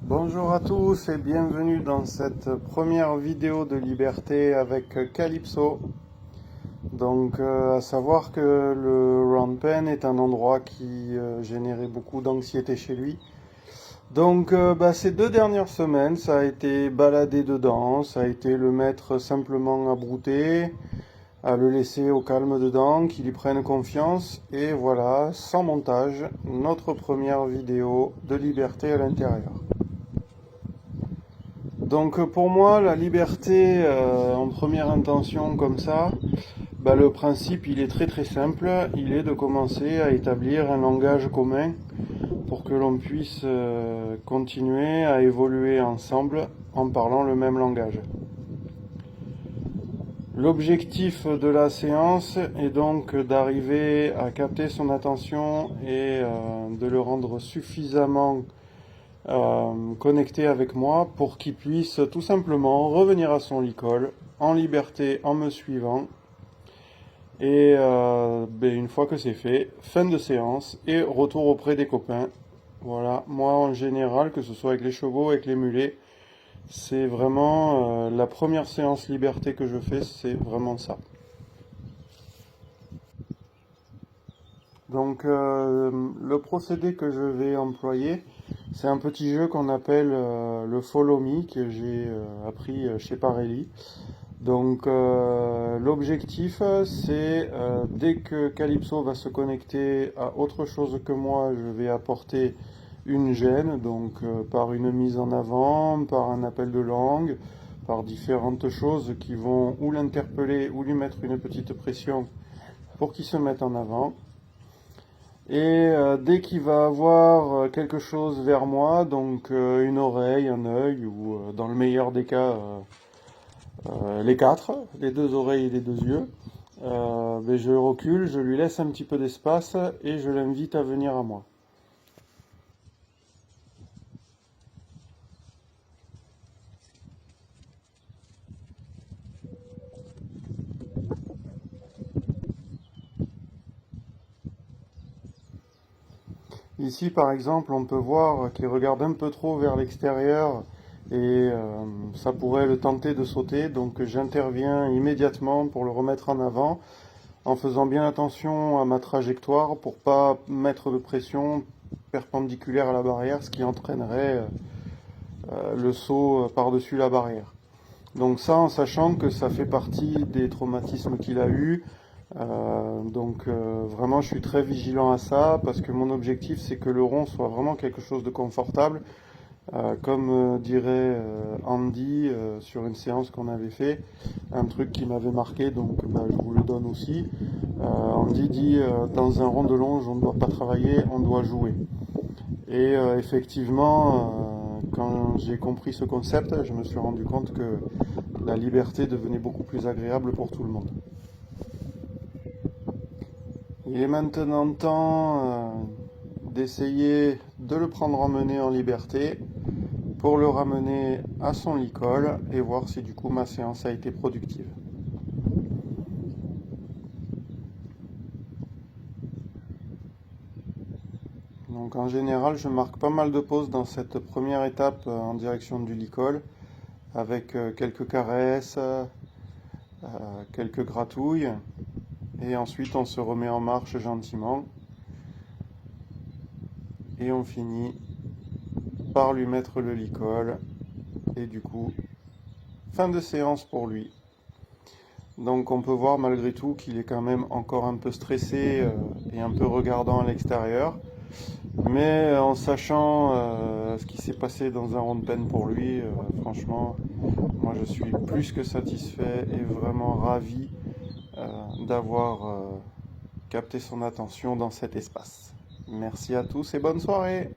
Bonjour à tous et bienvenue dans cette première vidéo de liberté avec Calypso. Donc à savoir que le round pen est un endroit qui générait beaucoup d'anxiété chez lui. Donc ces 2 dernières semaines, ça a été balader dedans, ça a été le mettre simplement à brouter, à le laisser au calme dedans, qu'il y prenne confiance. Et voilà, sans montage, notre première vidéo de liberté à l'intérieur. Donc pour moi, la liberté en première intention comme ça, le principe il est très très simple, il est de commencer à établir un langage commun pour que l'on puisse continuer à évoluer ensemble en parlant le même langage. L'objectif de la séance est donc d'arriver à capter son attention et de le rendre suffisamment connecté avec moi pour qu'il puisse tout simplement revenir à son licol en liberté en me suivant. Et une fois que c'est fait, fin de séance et retour auprès des copains. Voilà, moi en général, que ce soit avec les chevaux, avec les mulets, c'est vraiment la première séance liberté que je fais, c'est vraiment ça. Donc le procédé que je vais employer, c'est un petit jeu qu'on appelle le Follow Me que j'ai appris chez Parelli. Donc l'objectif c'est dès que Calypso va se connecter à autre chose que moi, je vais apporter une gêne, donc par une mise en avant, par un appel de langue, par différentes choses qui vont ou l'interpeller ou lui mettre une petite pression pour qu'il se mette en avant. Et dès qu'il va avoir quelque chose vers moi, donc une oreille, un œil, ou dans le meilleur des cas, les quatre, les deux oreilles et les deux yeux, je recule, je lui laisse un petit peu d'espace et je l'invite à venir à moi. Ici, par exemple, on peut voir qu'il regarde un peu trop vers l'extérieur et ça pourrait le tenter de sauter. Donc j'interviens immédiatement pour le remettre en avant en faisant bien attention à ma trajectoire pour pas mettre de pression perpendiculaire à la barrière, ce qui entraînerait le saut par-dessus la barrière. Donc ça, en sachant que ça fait partie des traumatismes qu'il a eu. Vraiment je suis très vigilant à ça parce que mon objectif c'est que le rond soit vraiment quelque chose de confortable. Comme dirait Andy sur une séance qu'on avait fait, un truc qui m'avait marqué, donc je vous le donne aussi. Andy dit dans un rond de longe on ne doit pas travailler, on doit jouer. Et effectivement, quand j'ai compris ce concept, je me suis rendu compte que la liberté devenait beaucoup plus agréable pour tout le monde. Il est maintenant temps d'essayer de le prendre emmené en liberté pour le ramener à son licol et voir si du coup ma séance a été productive. Donc en général, je marque pas mal de pauses dans cette première étape en direction du licol avec quelques caresses, quelques gratouilles et ensuite on se remet en marche gentiment et on finit par lui mettre le licol et du coup fin de séance pour lui. Donc on peut voir malgré tout qu'il est quand même encore un peu stressé et un peu regardant à l'extérieur. Mais en sachant ce qui s'est passé dans un rond de peine pour lui, franchement, moi je suis plus que satisfait et vraiment ravi d'avoir capté son attention dans cet espace. Merci à tous et bonne soirée!